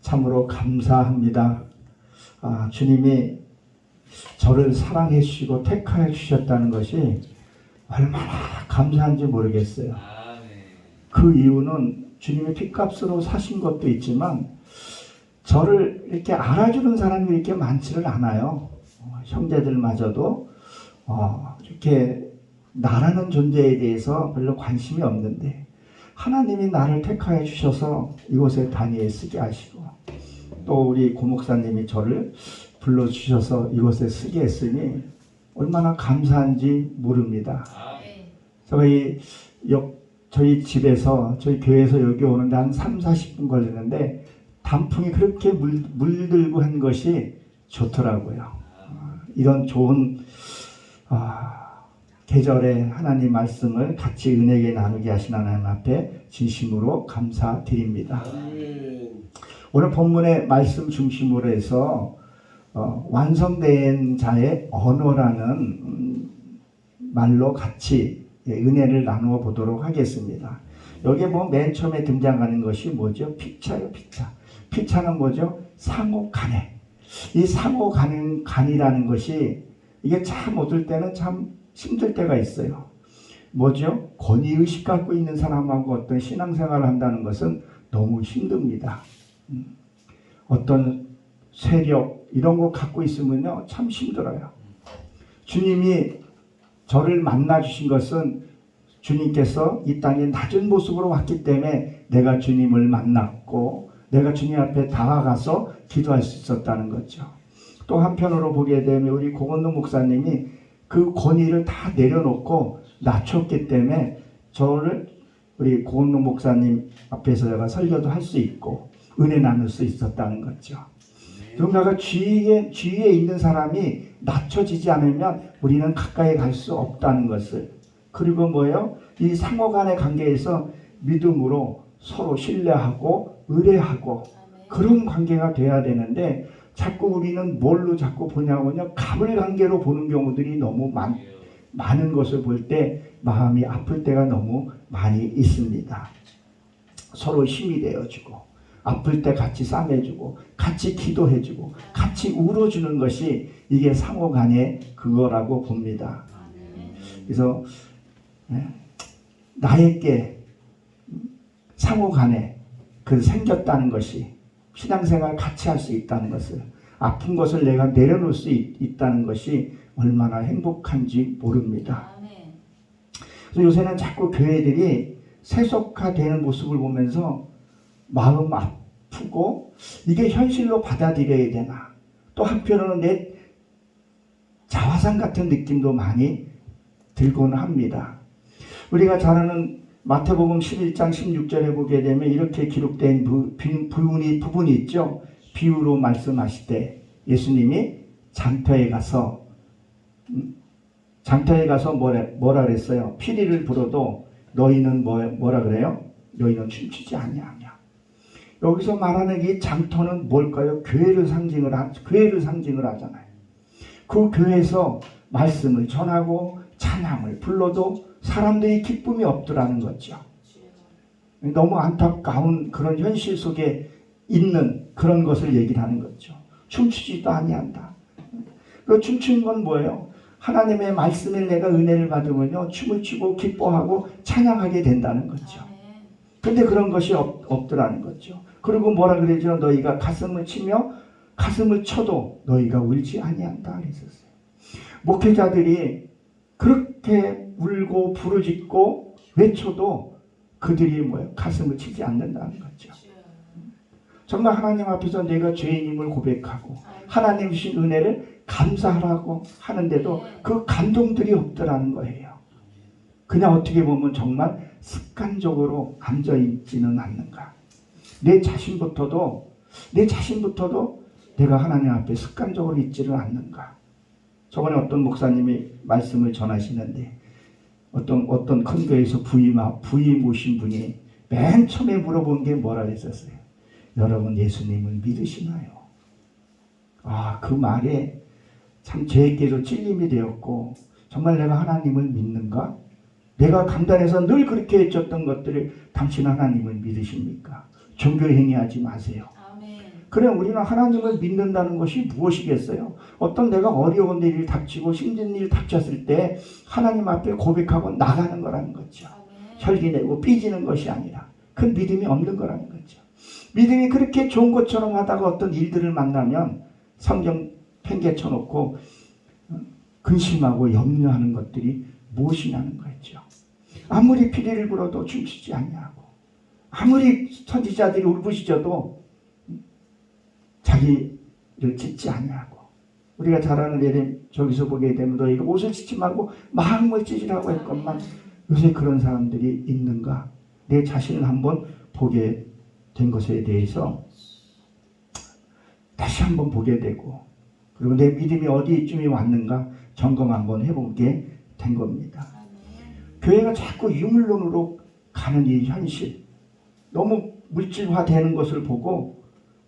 참으로 감사합니다. 주님이 저를 사랑해 주시고 택하여 주셨다는 것이 얼마나 감사한지 모르겠어요. 그 이유는 주님이 핏값으로 사신 것도 있지만 저를 이렇게 알아주는 사람이 이렇게 많지를 않아요. 형제들마저도 이렇게 나라는 존재에 대해서 별로 관심이 없는데 하나님이 나를 택하여 주셔서 이곳에 단위에 쓰게 하시고 또 우리 고목사님이 저를 불러주셔서 이곳에 쓰게 했으니 얼마나 감사한지 모릅니다. 저희 집에서 저희 교회에서 여기 오는데 한 3-40분 걸리는데 단풍이 그렇게 물들고 한 것이 좋더라고요. 이런 좋은 계절에 하나님 말씀을 같이 은혜에 나누게 하신 하나님 앞에 진심으로 감사드립니다. 오늘 본문의 말씀 중심으로 해서 완성된 자의 언어라는 말로 같이 은혜를 나누어 보도록 하겠습니다. 여기에 맨 처음에 등장하는 것이 뭐죠? 피차요, 피차. 피차는 뭐죠? 상호간에. 이 상호간이라는 것이 이게 참 얻을 때는 참 힘들 때가 있어요. 뭐죠? 권위의식 갖고 있는 사람하고 어떤 신앙생활을 한다는 것은 너무 힘듭니다. 어떤 세력 이런 거 갖고 있으면요 참 힘들어요. 주님이 저를 만나 주신 것은 주님께서 이 땅에 낮은 모습으로 왔기 때문에 내가 주님을 만났고 내가 주님 앞에 다가가서 기도할 수 있었다는 거죠. 또 한편으로 보게 되면 우리 고건동 목사님이 그 권위를 다 내려놓고 낮췄기 때문에 저를 우리 고건동 목사님 앞에서 내가 설교도 할 수 있고 은혜 나눌 수 있었다는 거죠. 누군가가 주위에 있는 사람이 낮춰지지 않으면 우리는 가까이 갈 수 없다는 것을. 그리고 뭐예요? 이 상호간의 관계에서 믿음으로 서로 신뢰하고 의뢰하고 그런 관계가 돼야 되는데 자꾸 우리는 뭘로 자꾸 보냐면요 가불관계로 보는 경우들이 너무 많은 것을 볼 때 마음이 아플 때가 너무 많이 있습니다. 서로 힘이 되어주고 아플 때 같이 싸매주고 같이 기도해주고 같이 울어주는 것이 이게 상호간의 그거라고 봅니다. 그래서 나에게 상호간에 그 생겼다는 것이 신앙생활 같이 할 수 있다는 것을 아픈 것을 내가 내려놓을 수 있다는 것이 얼마나 행복한지 모릅니다. 그래서 요새는 자꾸 교회들이 세속화되는 모습을 보면서 마음 아프고 이게 현실로 받아들여야 되나 또 한편으로는 내 자화상 같은 느낌도 많이 들곤 합니다. 우리가 잘 아는 마태복음 11장 16절에 보게 되면 이렇게 기록된 부분이 있죠. 비유로 말씀하실 때 예수님이 장터에 가서 뭐라 그랬어요? 피리를 불어도 너희는 뭐라 그래요? 너희는 춤추지 아니하냐. 여기서 말하는 이 장터는 뭘까요? 교회를 상징을 하잖아요. 그 교회에서 말씀을 전하고 찬양을 불러도 사람들이 기쁨이 없더라는 거죠. 너무 안타까운 그런 현실 속에 있는 그런 것을 얘기를 하는 거죠. 춤추지도 아니한다. 그 춤추는 건 뭐예요? 하나님의 말씀에 내가 은혜를 받으면요 춤을 추고 기뻐하고 찬양하게 된다는 거죠. 근데 그런 것이 없더라는 거죠. 그리고 뭐라 그러죠? 너희가 가슴을 치며 가슴을 쳐도 너희가 울지 아니한다 그랬었어요. 목회자들이 그렇게 울고 부르짖고 외쳐도 그들이 뭐예요? 가슴을 치지 않는다는 거죠. 정말 하나님 앞에서 내가 죄인임을 고백하고 하나님 주신 은혜를 감사하라고 하는데도 그 감동들이 없더라는 거예요. 그냥 어떻게 보면 정말 습관적으로 앉아있지는 않는가. 내 자신부터도 내가 하나님 앞에 습관적으로 있지를 않는가. 저번에 어떤 목사님이 말씀을 전하시는데 어떤 큰 교회에서 부임 오신 분이 맨 처음에 물어본 게 뭐라 했었어요? 여러분 예수님을 믿으시나요? 그 말에 참 제게도 찔림이 되었고 정말 내가 하나님을 믿는가? 내가 강단에서 늘 그렇게 해줬던 것들을 당신 하나님을 믿으십니까? 종교 행위하지 마세요. 그래 우리는 하나님을 믿는다는 것이 무엇이겠어요? 어떤 내가 어려운 일이 닥치고 힘든 일이 닥쳤을 때 하나님 앞에 고백하고 나가는 거라는 거죠. 혈기내고 삐지는 것이 아니라 그 믿음이 없는 거라는 거죠. 믿음이 그렇게 좋은 것처럼 하다가 어떤 일들을 만나면 성경 팽개 쳐놓고 근심하고 염려하는 것들이 무엇이냐는 거죠. 아무리 피리를 불어도 춤추지 않냐고, 아무리 선지자들이 울부짖어도 자기를 찢지 않냐고. 우리가 잘 아는 예를 저기서 보게 되면 너희가 옷을 찢지 말고 마음을 찢으라고 했건만 요새 그런 사람들이 있는가? 내 자신을 한번 보게 된 것에 대해서 다시 한번 보게 되고, 그리고 내 믿음이 어디쯤에 왔는가 점검 한번 해보게 된 겁니다. 교회가 자꾸 유물론으로 가는 이 현실, 너무 물질화되는 것을 보고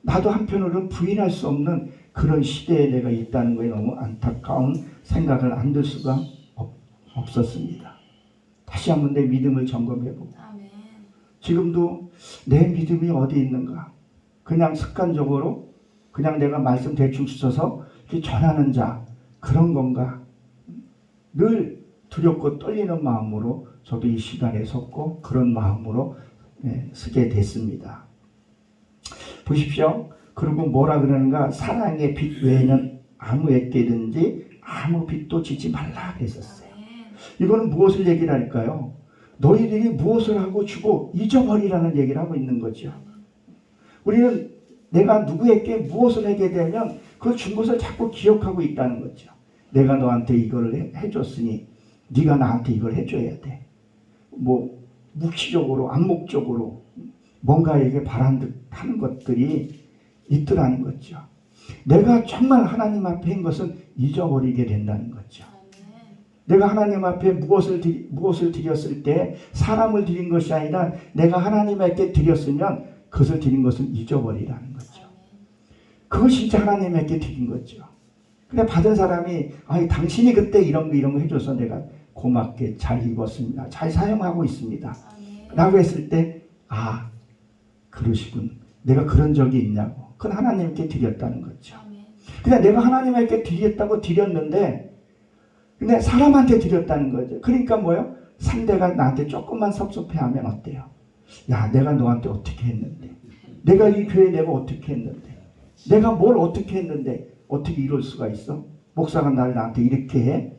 나도 한편으로는 부인할 수 없는 그런 시대에 내가 있다는 거에 너무 안타까운 생각을 안 들 수가 없었습니다. 다시 한번 내 믿음을 점검해보고, 지금도 내 믿음이 어디 있는가? 그냥 습관적으로 그냥 내가 말씀 대충 써서 전하는 자 그런 건가? 늘 두렵고 떨리는 마음으로 저도 이 시간에 섰고 그런 마음으로 쓰게 됐습니다. 보십시오. 그리고 뭐라 그러는가? 사랑의 빛 외에는 아무에게든지 아무 빛도 지지 말라 그랬었어요. 이거는 무엇을 얘기를 할까요? 너희들이 무엇을 하고 주고 잊어버리라는 얘기를 하고 있는 거죠. 우리는 내가 누구에게 무엇을 하게 되면 그 준 것을 자꾸 기억하고 있다는 거죠. 내가 너한테 이걸 해줬으니 네가 나한테 이걸 해줘야 돼. 뭐 묵시적으로 암묵적으로 뭔가에게 바란 듯 하는 것들이 있더라는 거죠. 내가 정말 하나님 앞에 한 것은 잊어버리게 된다는 거죠. 내가 하나님 앞에 무엇을 드렸을 때 사람을 드린 것이 아니라 내가 하나님에게 드렸으면 그것을 드린 것은 잊어버리라는 거죠. 그것이 진짜 하나님에게 드린 거죠. 근데 받은 사람이 당신이 그때 이런 거 해줘서 내가 고맙게 잘 입었습니다. 잘 사용하고 있습니다. 라고 했을 때 그러시군. 내가 그런 적이 있냐고. 그건 하나님께 드렸다는 거죠. 근데 내가 하나님에게 드렸다고 드렸는데 근데 사람한테 드렸다는 거죠. 그러니까 뭐요? 상대가 나한테 조금만 섭섭해하면 어때요? 야, 내가 너한테 어떻게 했는데, 내가 이 교회 내가 어떻게 했는데, 내가 뭘 어떻게 했는데 어떻게 이럴 수가 있어? 목사가 나한테 이렇게 해?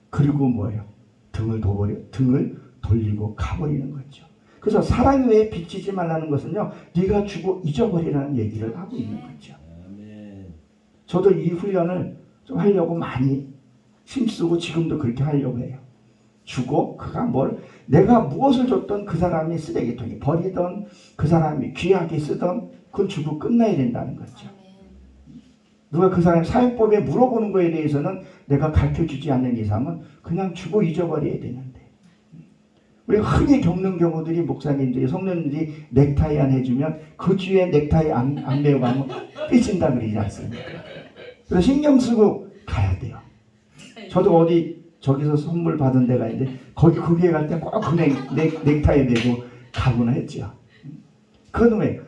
그리고 뭐예요? 등을 돌리고 가버리는 거죠. 그래서 사랑 외에 빚지지 말라는 것은요, 네가 주고 잊어버리라는 얘기를 하고 있는 거죠. 저도 이 훈련을 좀 하려고 많이 힘쓰고 지금도 그렇게 하려고 해요. 주고 그가 내가 무엇을 줬던 그 사람이 쓰레기통에 버리던 그 사람이 귀하게 쓰던 그건 주고 끝나야 된다는 거죠. 누가 그 사람 사용법에 물어보는 거에 대해서는 내가 가르쳐주지 않는 이상은 그냥 주고 잊어버려야 되는데, 우리가 흔히 겪는 경우들이 목사님들이 성령님들이 넥타이 안 해주면 그 주에 넥타이 안 메고 가면 삐진다 그러지 않습니까? 그래서 신경 쓰고 가야 돼요. 저도 어디 저기서 선물 받은 데가 있는데 거기에 갈 때 꼭 그 넥타이 메고 가곤 했죠. 그건 왜?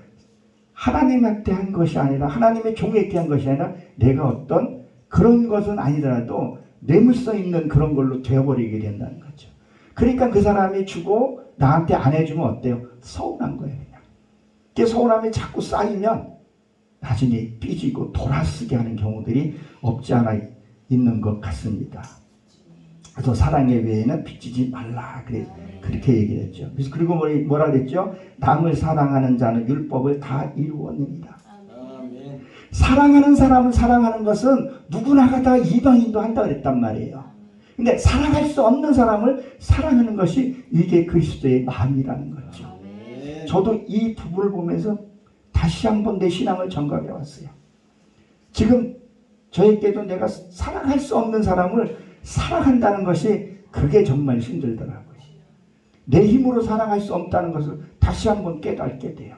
하나님한테 한 것이 아니라 하나님의 종에게 한 것이 아니라 내가 어떤 그런 것은 아니더라도 뇌물성 있는 그런 걸로 되어버리게 된다는 거죠. 그러니까 그 사람이 주고 나한테 안 해주면 어때요? 서운한 거예요. 그냥. 그 서운함이 자꾸 쌓이면 나중에 삐지고 돌아쓰게 하는 경우들이 없지 않아 있는 것 같습니다. 그래서 사랑의 외에는 빚지지 말라 그렇게 얘기를 했죠. 그리고 뭐라 그랬죠? 남을 사랑하는 자는 율법을 다 이루었느니라. 사랑하는 사람을 사랑하는 것은 누구나가 다 이방인도 한다 그랬단 말이에요. 근데 사랑할 수 없는 사람을 사랑하는 것이 이게 그리스도의 마음이라는 거죠. 저도 이 부분을 보면서 다시 한번 내 신앙을 점검해 왔어요. 지금 저에게도 내가 사랑할 수 없는 사람을 사랑한다는 것이 그게 정말 힘들더라고요. 내 힘으로 사랑할 수 없다는 것을 다시 한번 깨닫게 돼요.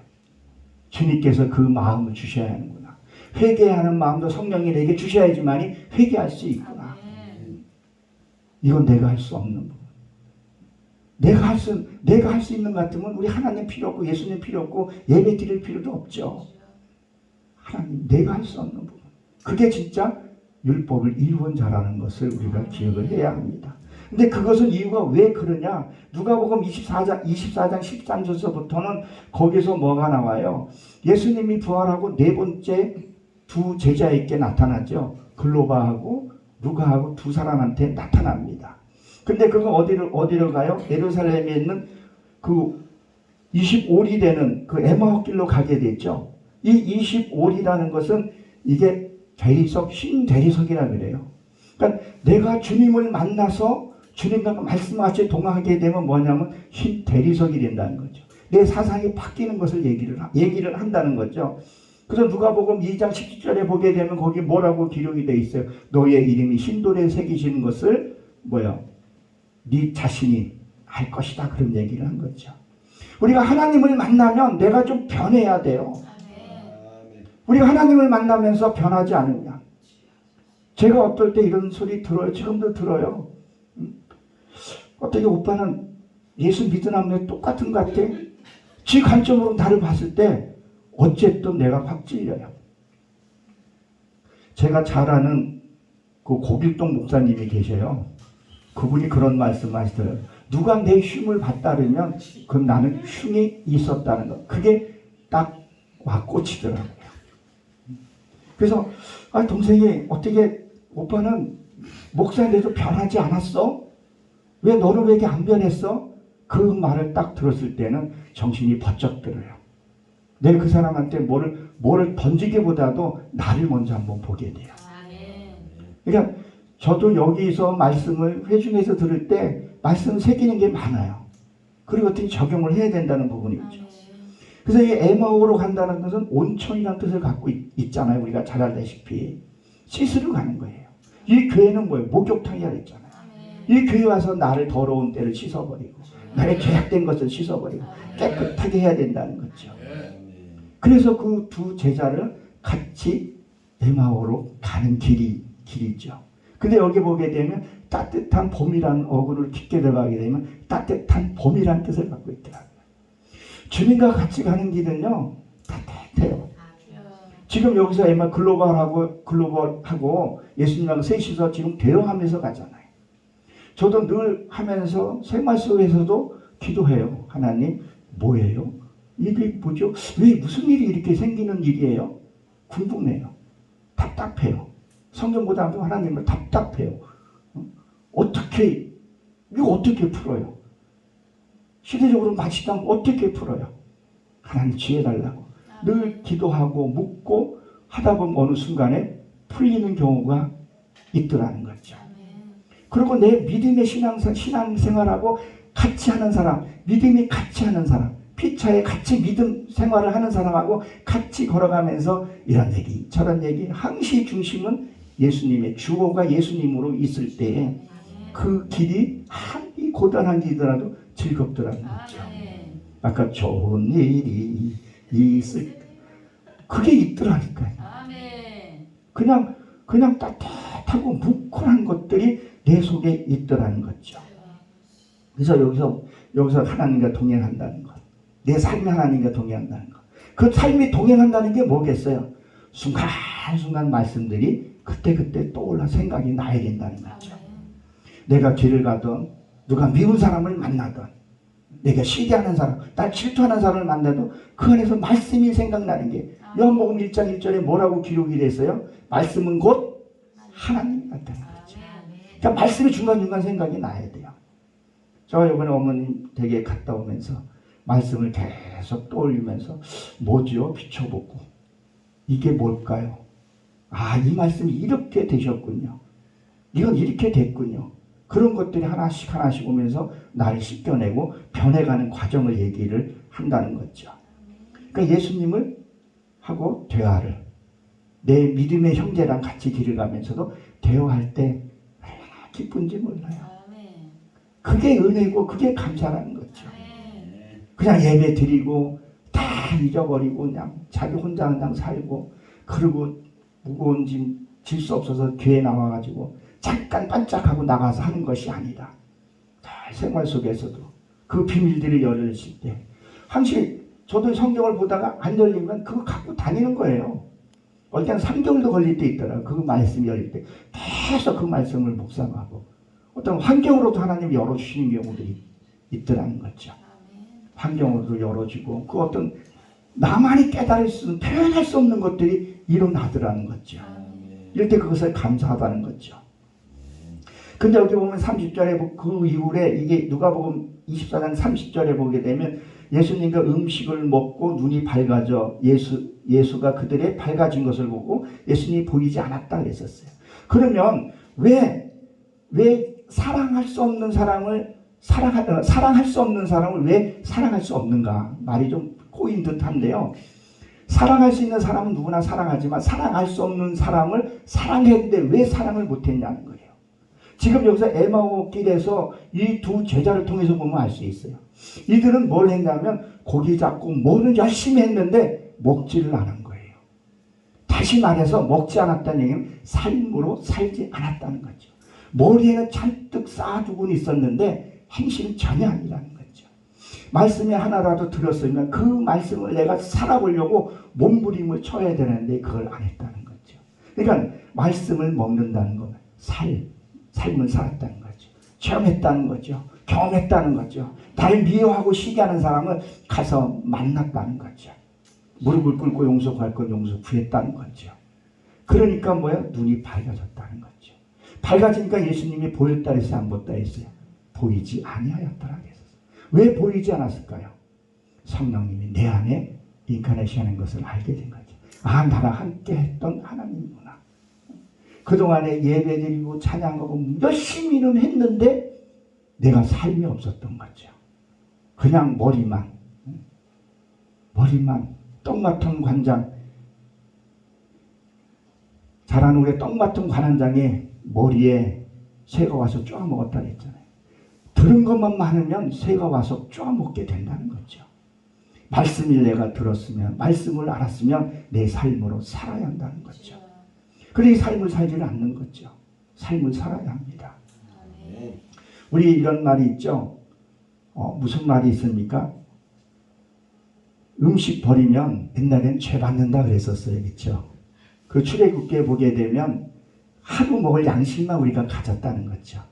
주님께서 그 마음을 주셔야 하는구나. 회개하는 마음도 성령이 내게 주셔야지만이 회개할 수 있구나. 이건 내가 할 수 없는 부분. 내가 할 수 있는 것 같으면 우리 하나님 필요 없고 예수님 필요 없고 예배 드릴 필요도 없죠. 하나님 내가 할 수 없는 부분. 그게 진짜 율법을 이루은 자라는 것을 우리가 기억을 해야 합니다. 근데 그것은 이유가 왜 그러냐? 누가복음 24장 13절서부터는 거기서 뭐가 나와요? 예수님이 부활하고 네 번째 두 제자에게 나타나죠. 글로바하고 누가하고 두 사람한테 나타납니다. 근데 그거 어디로 가요? 예루살렘에 있는 그 25리 되는 그 에마ಹು길로 가게 됐죠. 이 25리라는 것은 이게 대리석, 흰 대리석이라 그래요. 그러니까 내가 주님을 만나서 주님과 말씀같이 동행하게 되면 뭐냐면 흰 대리석이 된다는 거죠. 내 사상이 바뀌는 것을 얘기를 한다는 거죠. 그래서 누가복음 2장 17절에 보게 되면 거기 뭐라고 기록이 되어 있어요. 너의 이름이 흰돌에 새기시는 것을 네 자신이 알 것이다. 그런 얘기를 한 거죠. 우리가 하나님을 만나면 내가 좀 변해야 돼요. 우리가 하나님을 만나면서 변하지 않으냐. 제가 어떨 때 이런 소리 들어요. 지금도 들어요. 어떻게 오빠는 예수 믿으면 똑같은 것 같아? 지 관점으로 나를 봤을 때 어쨌든 내가 확 찔려요. 제가 잘 아는 그 고길동 목사님이 계셔요. 그분이 그런 말씀 하시더라고요. 누가 내 흉을 봤다면 그럼 나는 흉이 있었다는 것. 그게 딱 와 꽂히더라고요. 그래서 동생이 어떻게 오빠는 목사인데도 변하지 않았어? 왜 너는 왜 이렇게 안 변했어? 그 말을 딱 들었을 때는 정신이 번쩍 들어요. 내가 그 사람한테 뭐를 던지기보다도 나를 먼저 한번 보게 돼요. 그러니까 저도 여기서 말씀을 회중에서 들을 때 말씀 새기는 게 많아요. 그리고 어떻게 적용을 해야 된다는 부분이 있죠. 그래서 이 에마오로 간다는 것은 온천이라는 뜻을 갖고 있잖아요. 우리가 잘 알다시피 씻으러 가는 거예요. 이 교회는 뭐예요? 목욕탕이라 했잖아요. 이 교회 와서 나를 더러운 때를 씻어버리고 나의 죄악된 것을 씻어버리고 깨끗하게 해야 된다는 거죠. 그래서 그 두 제자를 같이 에마오로 가는 길이죠. 근데 여기 보게 되면 따뜻한 봄이라는 어구를 깊게 들어가게 되면 따뜻한 봄이라는 뜻을 갖고 있더라고요. 주님과 같이 가는 길은요 따뜻해요. 지금 여기서 에마 글로벌하고 예수님하고 셋이서 지금 대화하면서 가잖아요. 저도 늘 하면서 생활 속에서도 기도해요. 하나님 뭐예요? 이게 뭐죠? 왜 무슨 일이 이렇게 생기는 일이에요? 궁금해요. 답답해요. 성경보다도 하나님을 답답해요. 이거 어떻게 풀어요? 시대적으로 맞지도 않고 어떻게 풀어요? 하나님 지혜 달라고 늘 기도하고 묻고 하다 보면 어느 순간에 풀리는 경우가 있더라는 거죠. 그리고 내 믿음의 신앙생활하고 같이 하는 사람, 믿음이 같이 하는 사람, 피차에 같이 믿음 생활을 하는 사람하고 같이 걸어가면서 이런 얘기 저런 얘기 항시 중심은 예수님의 주어가 예수님으로 있을 때에 그 길이 한이 고단한 길이더라도 즐겁더라는 거죠. 아까 좋은 일이 있을 그게 있더라니까요. 그냥 따뜻하고 뭉클한 것들이 내 속에 있더라는 거죠. 그래서 여기서 하나님과 동행한다는 것, 내 삶이 하나님과 동행한다는 것. 그 삶이 동행한다는 게 뭐겠어요? 순간순간 말씀들이 그때 떠올라 생각이 나야 된다는 거죠. 내가 길을 가던 누가 미운 사람을 만나던 내가 시기하는 사람, 날 질투하는 사람을 만나도 그 안에서 말씀이 생각나는 게 요한복음 1장 1절에 뭐라고 기록이 됐어요? 말씀은 곧 하나님 같다는 거죠. 그러니까 말씀이 중간중간 생각이 나야 돼요. 제가 이번에 어머님 댁에 갔다 오면서 말씀을 계속 떠올리면서 뭐지요? 비춰보고 이게 뭘까요? 이 말씀이 이렇게 되셨군요. 이건 이렇게 됐군요. 그런 것들이 하나씩 오면서 나를 씻겨내고 변해가는 과정을 얘기를 한다는 거죠. 그러니까 예수님을 하고 대화를 내 믿음의 형제랑 같이 길을 가면서도 대화할 때 얼마나 기쁜지 몰라요. 그게 은혜고 그게 감사라는 거죠. 그냥 예배 드리고 다 잊어버리고 그냥 자기 혼자 그냥 살고 그리고 무거운 짐 질 수 없어서 교회 나와가지고 잠깐 반짝하고 나가서 하는 것이 아니다. 생활 속에서도 그 비밀들이 열려질 때 항상 저도 성경을 보다가 안 열리면 그거 갖고 다니는 거예요. 어떤 때는 3개월도 걸릴 때 있더라고요. 그 말씀이 열릴 때 계속 그 말씀을 묵상하고 어떤 환경으로도 하나님이 열어주시는 경우들이 있더라는 거죠. 환경으로도 열어주고 그 어떤 나만이 깨달을 수 있는 표현할 수 없는 것들이 일어나더라는 거죠. 이럴 때 그것을 감사하다는 거죠. 근데 여기 보면 30절에 그 이후에 이게 누가복음 24장 30절에 보게 되면 예수님과 음식을 먹고 눈이 밝아져 예수가 그들의 밝아진 것을 보고 예수님이 보이지 않았다 그랬었어요. 그러면 왜 사랑할 수 없는 사람을 사랑할 수 없는 사람을 왜 사랑할 수 없는가? 말이 좀 꼬인 듯한데요. 사랑할 수 있는 사람은 누구나 사랑하지만 사랑할 수 없는 사람을 사랑했는데 왜 사랑을 못했냐는 거예요. 지금 여기서 에마오 길에서 이 두 제자를 통해서 보면 알 수 있어요. 이들은 뭘 했냐면 고기 잡고 뭐는 열심히 했는데 먹지를 않은 거예요. 다시 말해서 먹지 않았다는 얘기는 삶으로 살지 않았다는 거죠. 머리에는 잔뜩 쌓아두고 있었는데 행실은 전혀 아니라는 거죠. 말씀이 하나라도 들었으면 그 말씀을 내가 살아보려고 몸부림을 쳐야 되는데 그걸 안 했다는 거죠. 그러니까 말씀을 먹는다는 건 삶을 살았다는 거죠. 체험했다는 거죠. 경험했다는 거죠. 나를 미워하고 시기하는 사람을 가서 만났다는 거죠. 무릎을 꿇고 용서 구할 건 용서 구했다는 거죠. 그러니까 뭐야? 눈이 밝아졌다는 거죠. 밝아지니까 예수님이 보였다 했어요? 안 보였다 했어요? 보이지 아니하였더라 했었어요. 왜 보이지 않았을까요? 성령님이 내 안에 인카네이션하는 것을 알게 된 거죠. 아, 나랑 함께 했던 하나님이구나. 그동안에 예배드리고 찬양하고 열심히는 했는데 내가 삶이 없었던 거죠. 그냥 머리만 떡 맡은 관장, 자라는 우리 떡 맡은 관원장의 머리에 새가 와서 쪼아 먹었다 했잖아요. 들은 것만 많으면 새가 와서 쪼아 먹게 된다는 거죠. 말씀을 내가 들었으면, 말씀을 알았으면 내 삶으로 살아야 한다는 거죠. 그러니 삶을 살지는 않는 거죠. 삶을 살아야 합니다. 우리 이런 말이 있죠. 무슨 말이 있습니까? 음식 버리면 옛날엔 죄 받는다 그랬었어요. 그렇죠? 그 출애굽기에 보게 되면 하루 먹을 양식만 우리가 가졌다는 거죠.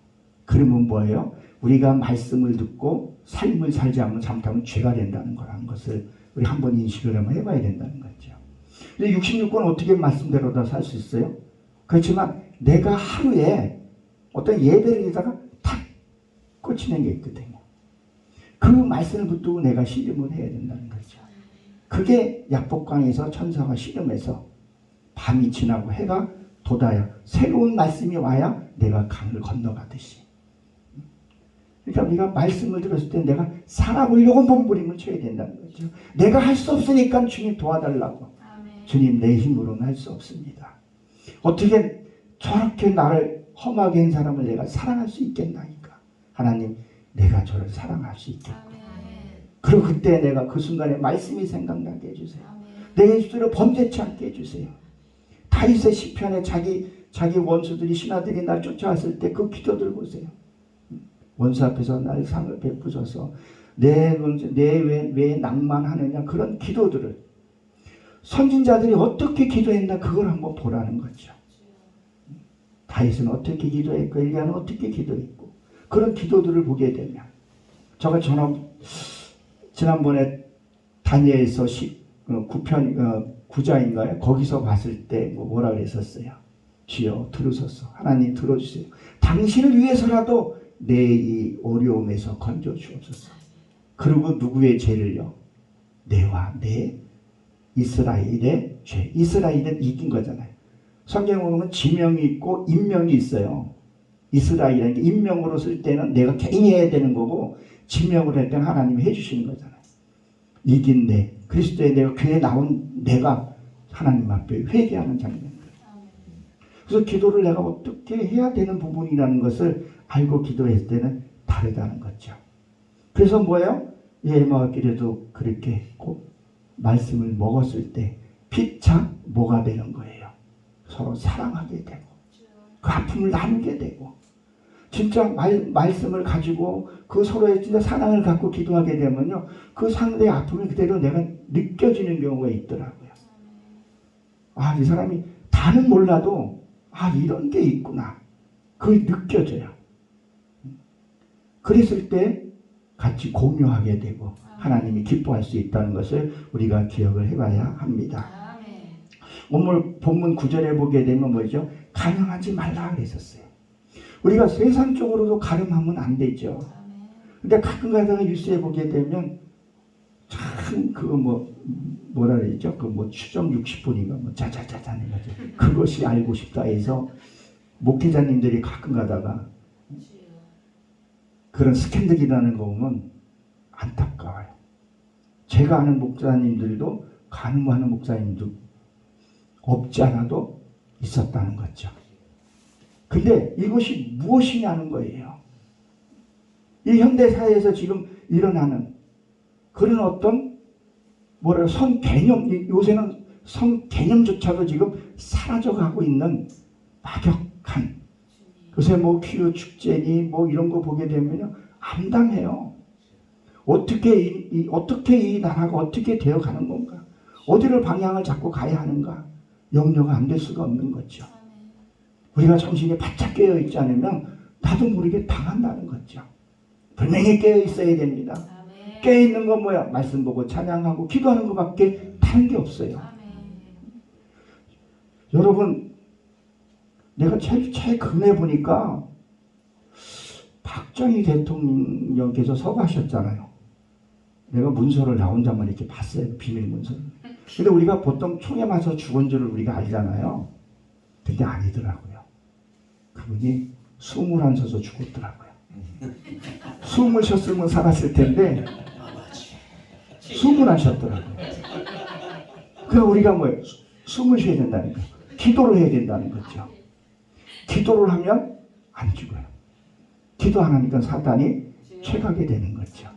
그러면 뭐예요? 우리가 말씀을 듣고 삶을 살지 않으면 잘못하면 죄가 된다는 거라는 것을 우리 한번 인식을 한번 해봐야 된다는 거죠. 근데 66권 어떻게 말씀대로 다 살 수 있어요? 그렇지만 내가 하루에 어떤 예배를 하다가 탁 꽂히는 게 있거든요. 그 말씀을 붙들고 내가 씨름을 해야 된다는 거죠. 그게 약복강에서 천사가 씨름해서 밤이 지나고 해가 돋아야 새로운 말씀이 와야 내가 강을 건너가듯이. 그러니까 우리가 말씀을 들었을 때 내가 살아보려고 몸부림을 쳐야 된다는 거죠. 내가 할 수 없으니까 주님 도와달라고. 주님 내 힘으로는 할 수 없습니다. 어떻게 저렇게 나를 험하게 한 사람을 내가 사랑할 수 있겠나이까. 하나님 내가 저를 사랑할 수 있겠고. 그리고 그때 내가 그 순간에 말씀이 생각나게 해주세요. 내 입술을 범죄치 않게 해주세요. 다윗의 시편에 자기 원수들이 신하들이 날 쫓아왔을 때 그 기도들 보세요. 원수 앞에서 날 상을 베푸셔서 왜 낭만하느냐 그런 기도들을 선진자들이 어떻게 기도했나 그걸 한번 보라는 거죠. 다윗은 어떻게 기도했고 엘리야는 어떻게 기도했고 그런 기도들을 보게 되면 제가 지난번에 다니엘서 9편 9장인가요? 거기서 봤을 때 뭐라 그랬었어요? 주여 들으소서. 하나님 들어주세요. 당신을 위해서라도 내 이 어려움에서 건져 주옵소서. 그리고 누구의 죄를요? 내와 내 이스라엘의 죄. 이스라엘은 이긴 거잖아요. 성경에 보면 지명이 있고 인명이 있어요. 이스라엘이라는 게 인명으로 쓸 때는 내가 개인이 해야 되는 거고 지명으로 할 때는 하나님이 해주시는 거잖아요. 이긴 내, 그리스도의 내가 교회에 나온 내가 하나님 앞에 회개하는 장면입니다. 그래서 기도를 내가 어떻게 해야 되는 부분이라는 것을 알고 기도했을 때는 다르다는 거죠. 그래서 뭐예요? 에마오길에도 그렇게 했고 말씀을 먹었을 때 피차 뭐가 되는 거예요? 서로 사랑하게 되고 그 아픔을 나누게 되고 진짜 말씀을 가지고 그 서로의 진짜 사랑을 갖고 기도하게 되면요 그 상대의 아픔이 그대로 내가 느껴지는 경우가 있더라고요. 아, 이 사람이 다는 몰라도 아, 이런 게 있구나. 그게 느껴져요. 그랬을 때 같이 공유하게 되고 하나님이 기뻐할 수 있다는 것을 우리가 기억을 해봐야 합니다. 오늘 본문 9절에 보게 되면 뭐죠? 가늠하지 말라 그랬었어요. 우리가 세상적으로도 가늠하면 안 되죠. 근데 가끔 가다가 뉴스에 보게 되면 참 그거 뭐라 그러죠? 그 뭐 추정 60분인가 뭐 짜자자자 해가지고 그것이 알고 싶다 해서 목회자님들이 가끔 가다가 그런 스캔들이라는 거 보면 안타까워요. 제가 아는 목사님들도 가늠하는 목사님도 없지 않아도 있었다는 거죠. 근데 이것이 무엇이냐는 거예요. 이 현대사회에서 지금 일어나는 그런 어떤 성 개념, 요새는 성 개념조차도 지금 사라져가고 있는 막역한, 요새 뭐 퀴어 축제니 뭐 이런 거 보게 되면요 암담해요. 어떻게 이 나라가 어떻게 되어가는 건가? 어디를 방향을 잡고 가야 하는가? 염려가 안 될 수가 없는 거죠. 우리가 정신이 바짝 깨어 있지 않으면 나도 모르게 당한다는 거죠. 분명히 깨어 있어야 됩니다. 깨어 있는 건 뭐야? 말씀 보고 찬양하고 기도하는 것밖에 다른 게 없어요. 여러분, 내가 최근에 보니까 박정희 대통령께서 서거하셨잖아요. 내가 문서를 나 혼자만 이렇게 봤어요. 비밀 문서를. 근데 우리가 보통 총에 맞아 죽은 줄을 우리가 알잖아요. 근데 아니더라고요. 그분이 숨을 안 쉬어서 죽었더라고요. 숨을 쉬었으면 살았을 텐데 숨을 안 쉬었더라고요. 그러니까 우리가 뭐예요? 숨을 쉬어야 된다는 거예요. 기도를 해야 된다는 거죠. 기도를 하면 안 죽어요. 기도 안 하니까 사단이 퇴각이 되는 거죠.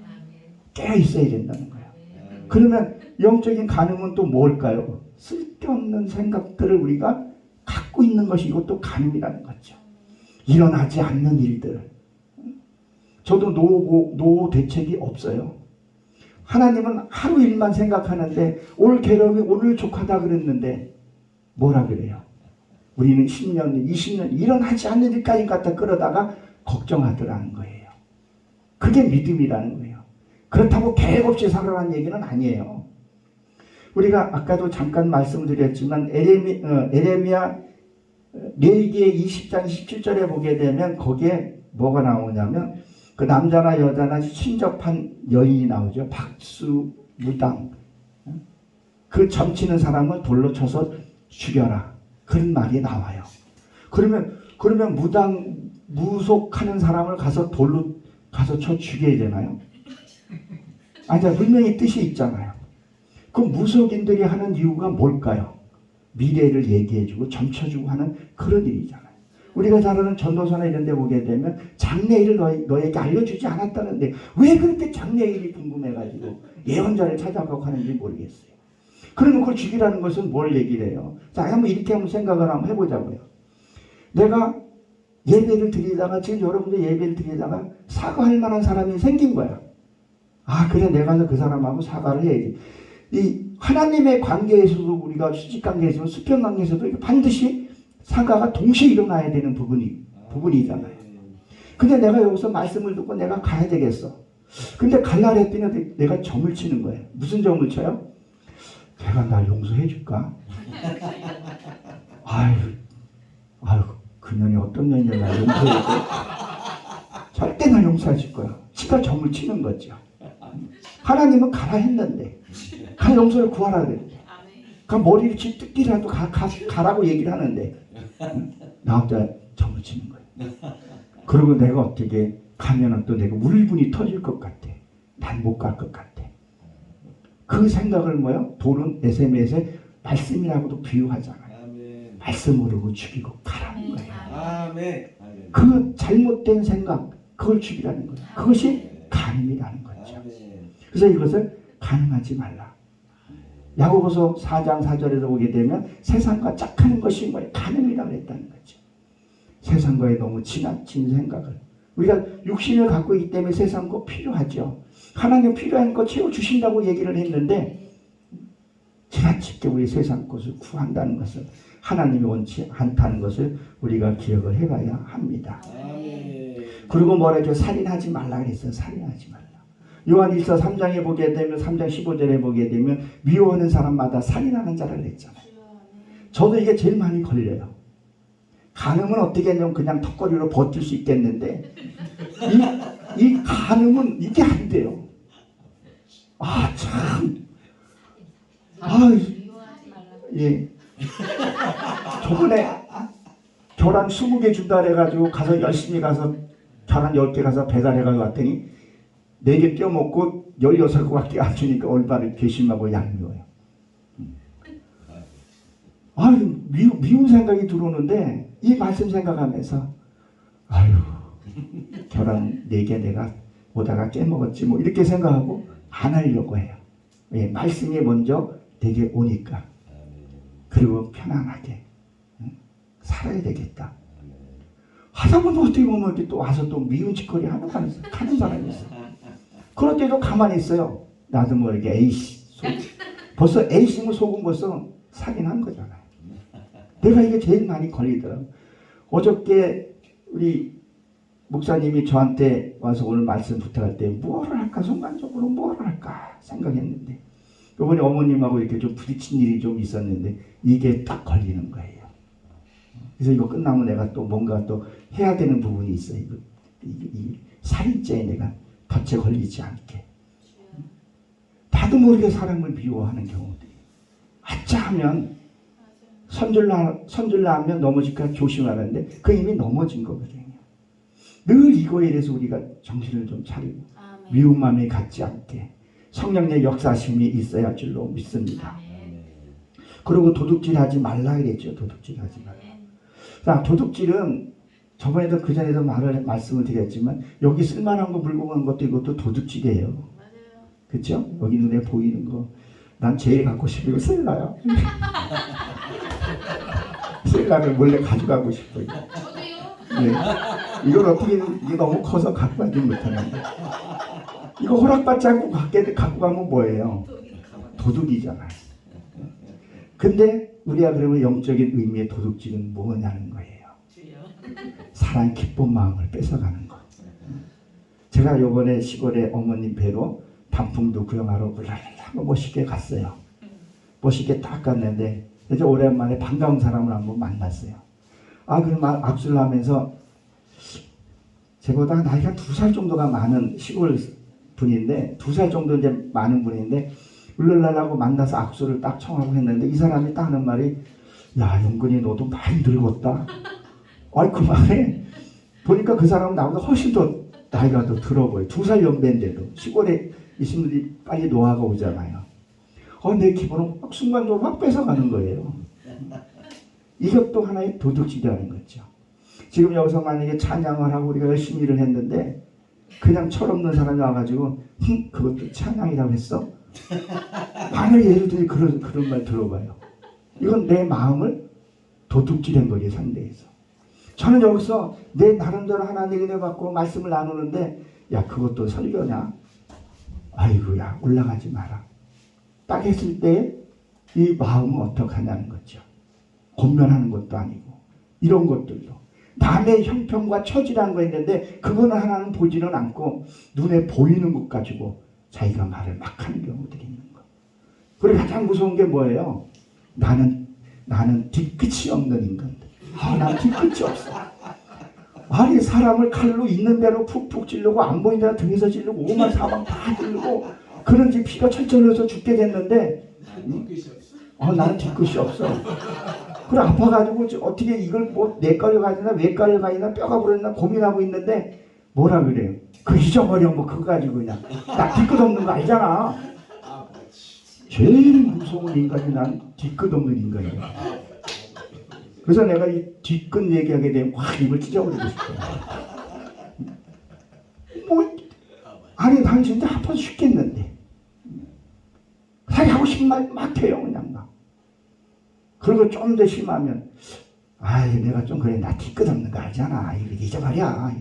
깨어 있어야 된다는 거예요. 그러면 영적인 간음은 또 뭘까요? 쓸데없는 생각들을 우리가 갖고 있는 것이 이것도 간음이라는 거죠. 일어나지 않는 일들. 저도 노후 대책이 없어요. 하나님은 하루 일만 생각하는데 오늘 괴로움이 오늘 족하다 그랬는데 뭐라 그래요? 우리는 10년, 20년 일어나지 않는 일까지 갖다 끌어다가 걱정하더라는 거예요. 그게 믿음이라는 거예요. 그렇다고 계획 없이 살아라는 얘기는 아니에요. 우리가 아까도 잠깐 말씀드렸지만 에레미야 레위기 20장 17절에 보게 되면 거기에 뭐가 나오냐면 그 남자나 여자나 신접한 여인이 나오죠. 박수, 무당. 그 점치는 사람을 돌로 쳐서 죽여라. 그런 말이 나와요. 그러면 무속하는 사람을 가서 돌로 가서 쳐 죽여야 되나요? 아니, 분명히 뜻이 있잖아요. 그 무속인들이 하는 이유가 뭘까요? 미래를 얘기해주고 점쳐주고 하는 그런 일이잖아요. 우리가 잘 아는 전도서나 이런 데 보게 되면 장래일을 너에게 알려주지 않았다는데 왜 그렇게 장래일이 궁금해가지고 예언자를 찾아가고 하는지 모르겠어요. 그러면 그걸 죽이라는 것은 뭘 얘기를 해요? 자, 한번 이렇게 한번 생각을 한번 해보자고요. 내가 예배를 드리다가 지금 여러분들 예배를 드리다가 사과할 만한 사람이 생긴 거야. 아, 그래, 내가 그 사람하고 사과를 해야지. 이 하나님의 관계에서도 우리가 수직관계에서도 수평관계에서도 반드시 사과가 동시에 일어나야 되는 부분이잖아요. 근데 내가 여기서 말씀을 듣고 내가 가야 되겠어. 근데 갈라 했더니 내가 점을 치는 거예요. 무슨 점을 쳐요? 걔가 날 용서해 줄까? 아유, 그년이 어떤 년이냐 날 용서해 줄까? 절대 날 용서해 줄 거야. 지가 점을 치는 거죠. 하나님은 가라 했는데, 가 용서를 구하라 그랬는데, 그 머리를 뜯기라도 가라고 얘기를 하는데, 나 혼자 점을 치는 거예요. 그리고 내가 어떻게 가면은 또 내가 울분이 터질 것 같아. 난 못 갈 것 같아. 그 생각을 돌은 SMS에 말씀이라고도 비유하잖아요. 아멘. 말씀으로 죽이고 가라는 거예요. 아멘. 그 잘못된 생각, 그걸 죽이라는 거예요. 그것이 간음이라는 거죠. 그래서 이것을 간음하지 말라. 야고보서 4장 4절에서 보게 되면 세상과 짝하는 것이 간음이라고 했다는 거죠. 세상과의 너무 지나친 생각을. 우리가 육신을 갖고 있기 때문에 세상과 필요하죠. 하나님 필요한 거 채워주신다고 얘기를 했는데 지나치게 우리 세상 것을 구한다는 것을 하나님이 원치 않다는 것을 우리가 기억을 해봐야 합니다. 그리고 뭐라죠? 살인하지 말라 그랬어요. 살인하지 말라. 요한일서 3장에 보게 되면 3장 15절에 보게 되면 미워하는 사람마다 살인하는 자라 그랬잖아요. 저도 이게 제일 많이 걸려요. 간음은 어떻게 하냐면 그냥 턱걸이로 버틸 수 있겠는데 이 간음은 이게 안 돼요. 아 참. 예. 저번에 계란 20개 준다 그래가지고 가서 열심히 가서 계란 10개 가서 배달해가지고 왔더니 4개 껴먹고 16개밖에 안 주니까 얼마나 괘씸하고 얄미워요. 미운 생각이 들어오는데 이 말씀 생각하면서 아유 계란 4개 내가 오다가 깨먹었지 뭐 이렇게 생각하고 안 하려고 해요. 예, 말씀이 먼저 내게 오니까 그리고 편안하게 살아야 되겠다. 하다 보면 어떻게 보면 이렇게 또 와서 또 미운 짓거리 하는 사람이 있어요. 그럴 때도 가만히 있어요. 나도 뭐 이렇게 에이씨 벌써 에이씨면 속은 벌써 살인한 거잖아요. 내가 이게 제일 많이 걸리더라고요. 어저께 우리 목사님이 저한테 와서 오늘 말씀 부탁할 때 뭐를 할까 순간적으로 뭐를 할까 생각했는데 이번에 어머님하고 이렇게 좀 부딪힌 일이 좀 있었는데 이게 딱 걸리는 거예요. 그래서 이거 끝나면 내가 또 뭔가 또 해야 되는 부분이 있어요. 이 살인죄에 내가 덫에 걸리지 않게. 나도 모르게 사람을 미워하는 경우들이. 아짜 하면 선줄라 하면 넘어질까 조심하는데 그 이미 넘어진 거거든요. 늘 이거에 대해서 우리가 정신을 좀 차리고 미운 마음이 갖지 않게 성령의 역사심이 있어야 할 줄로 믿습니다. 그리고 도둑질하지 말라 그랬죠. 도둑질하지 말라. 자, 도둑질은 저번에도 그전에도 말씀을 드렸지만 여기 쓸만한 거 물고 간 것도 이것도 도둑질이에요. 그렇죠? 여기 눈에 보이는 거. 난 제일 갖고 싶은 거 셀라요. 셀라를 몰래 가져가고 싶어요. 네. 이걸 어떻게 이게 너무 커서 갖고 가지 못하는데 이거 허락받지 않고 갖고 가면 뭐예요? 도둑이잖아요. 근데 우리가 그러면 영적인 의미의 도둑질은 뭐냐는 거예요. 사랑 기쁜 마음을 뺏어가는 거. 제가 요번에 시골에 어머님 배로 단풍도 구경하러 한번 멋있게 갔어요. 멋있게 딱 갔는데 이제 오랜만에 반가운 사람을 한번 만났어요. 그럼 악수를 하면서 제보다 나이가 2살 정도가 많은 시골 분인데 2살 정도 이제 많은 분인데 울랄랄하고 만나서 악수를 딱 청하고 했는데 이 사람이 딱 하는 말이 야 영근이 너도 많이 늙었다. 그 말에 보니까 그 사람은 나보다 훨씬 더 나이가 더 들어 보여. 2살 연배인데도 시골에 있는 분들이 빨리 노화가 오잖아요. 내 기분은 순간적으로 확 뺏어가는 거예요. 이것도 하나의 도둑질이라는 거죠. 지금 여기서 만약에 찬양을 하고 우리가 열심히 일을 했는데 그냥 철없는 사람이 와가지고 그것도 찬양이라고 했어? 만약에 예를 들어 그런 말 들어봐요. 이건 내 마음을 도둑질한 거지 상대에서. 저는 여기서 내 나름대로 하나님 은혜 받고 말씀을 나누는데 야 그것도 설교냐? 아이고야 올라가지 마라. 딱 했을 때 이 마음은 어떡하냐는 거죠. 권면하는 것도 아니고 이런 것들도 남의 형편과 처지라는 거 있는데 그거는 하나는 보지는 않고 눈에 보이는 것 가지고 자기가 말을 막 하는 경우들이 있는 거. 그리고 가장 무서운 게 뭐예요? 나는 뒤끝이 없는 인간들. 난 뒤끝이 없어. 아니 사람을 칼로 있는 대로 푹푹 찌르고 안 보이는 대로 등에서 찌르고 오만 사방 다 찌르고 그런지 피가 철철 흘러서 죽게 됐는데 나는 뒤끝이 없어. 그래 아파가지고 어떻게 이걸 뭐 내과를 가지나 외과를 가지나 뼈가 부러졌나 고민하고 있는데 뭐라 그래요? 그 잊어버려 뭐 그거 가지고 그냥 나 뒤끝 없는 거 알잖아. 제일 무서운 인간이 난 뒤끝 없는 인간이야. 그래서 내가 이 뒤끝 얘기하게 되면 확 입을 찢어버리고 싶어요. 아니 난 진짜 한번 죽겠는데 자기 하고 싶은 말 막 해요 그냥 막. 그리고 좀 더 심하면 내가 좀 그래 나 뒤끝 없는 거 알잖아 이거 잊어버려.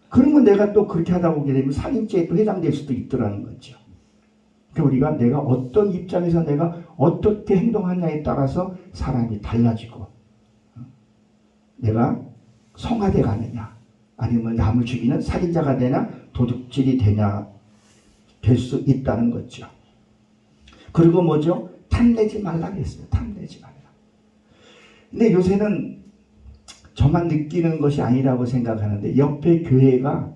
그러면 내가 또 그렇게 하다 보게 되면 살인죄에 또 해당될 수도 있더라는 거죠. 그러니까 우리가 내가 어떤 입장에서 내가 어떻게 행동하냐에 따라서 사람이 달라지고, 내가 성화돼 가느냐 아니면 남을 죽이는 살인자가 되냐 도둑질이 되냐 될 수 있다는 거죠. 그리고 뭐죠? 탐내지 말라 그랬어요. 탐내지 말라. 근데 요새는 저만 느끼는 것이 아니라고 생각하는데 옆에 교회가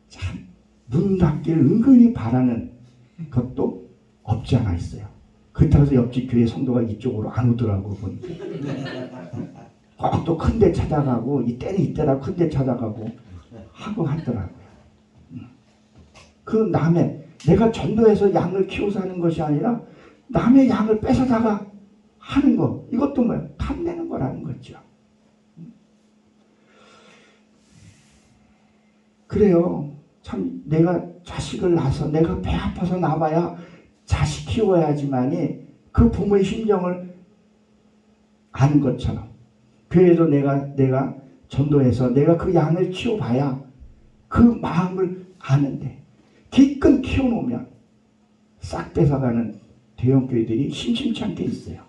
참 문 닫기를 은근히 바라는 것도 없지 않아 있어요. 그렇다고 해서 옆집 교회 성도가 이쪽으로 안 오더라고 보니까. 꼭 또 큰 데 찾아가고 이때는 이때라 큰 데 찾아가고 하고 하더라고요. 그 남의 내가 전도해서 양을 키워서 하는 것이 아니라 남의 양을 뺏어다가 하는 거, 이것도 뭐예요? 탐내는 거라는 거죠. 그래요. 참 내가 자식을 낳아서 내가 배 아파서 나와야 자식 키워야지만이 그 부모의 심정을 아는 것처럼 교회도 내가 전도해서 내가 그 양을 키워봐야 그 마음을 아는데 기껏 키워놓으면 싹 뺏어가는 대형교회들이 심심치 않게 있어요.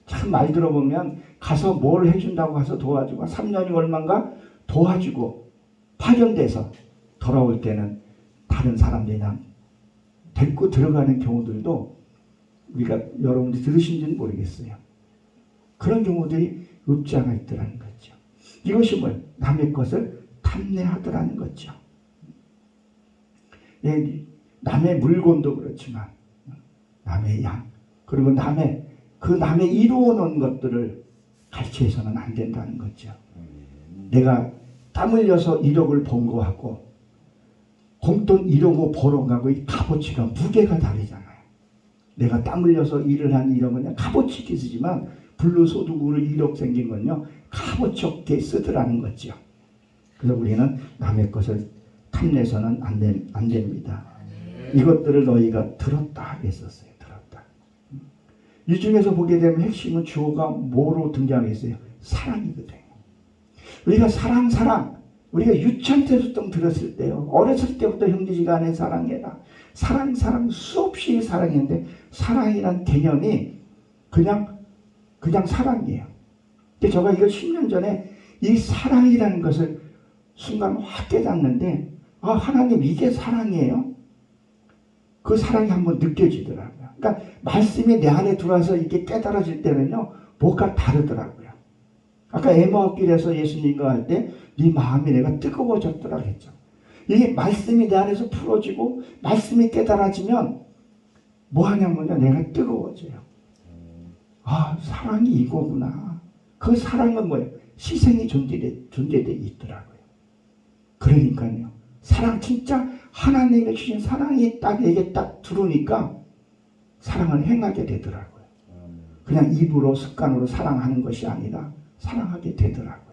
참 말 들어보면 가서 뭘 해준다고 가서 도와주고 3년이 얼마인가 도와주고 파견돼서 돌아올 때는 다른 사람들이랑 데리고 들어가는 경우들도 우리가 여러분들이 들으신지는 모르겠어요. 그런 경우들이 없지 않아 있더라는 거죠. 이것이 뭐예요? 남의 것을 탐내하더라는 거죠. 예, 남의 물건도 그렇지만 남의 양 그리고 남의 이루어놓은 것들을 가르쳐서는 안 된다는 거죠. 내가 땀 흘려서 1억을 번 거하고 공돈 1억을 벌어가고 이 값어치가 무게가 다르잖아요. 내가 땀 흘려서 일을 한 1억은 값어치 있게 쓰지만 불로소득으로 1억 생긴 건요 값어치 없게 쓰더라는 거죠. 그래서 우리는 남의 것을 탐내서는 안 됩니다. 이것들을 너희가 들었다 했었어요. 들었다. 이 중에서 보게 되면 핵심은 주어가 뭐로 등장했어요? 사랑이거든요. 우리가 사랑 우리가 유치원 때부터 들었을 때요. 어렸을 때부터 형제지간에 사랑해라. 사랑 수없이 사랑했는데 사랑이란 개념이 그냥 사랑이에요. 근데 제가 이거 10년 전에 이 사랑이라는 것을 순간 확 깨닫는데 아 하나님 이게 사랑이에요? 그 사랑이 한번 느껴지더라고요. 그러니까 말씀이 내 안에 들어와서 이게 깨달아질 때는요 뭐가 다르더라고요. 아까 에마오길에서 예수님과 할 때 네 마음이 내가 뜨거워졌더라 했죠. 이게 말씀이 내 안에서 풀어지고 말씀이 깨달아지면 뭐 하냐면요 내가 뜨거워져요. 아 사랑이 이거구나. 그 사랑은 뭐예요? 희생이 존재되어 있더라고요. 그러니까요 사랑 진짜 하나님이 주신 사랑이 딱 내게 딱 들어오니까 사랑을 행하게 되더라고요. 그냥 입으로 습관으로 사랑하는 것이 아니라 사랑하게 되더라고요.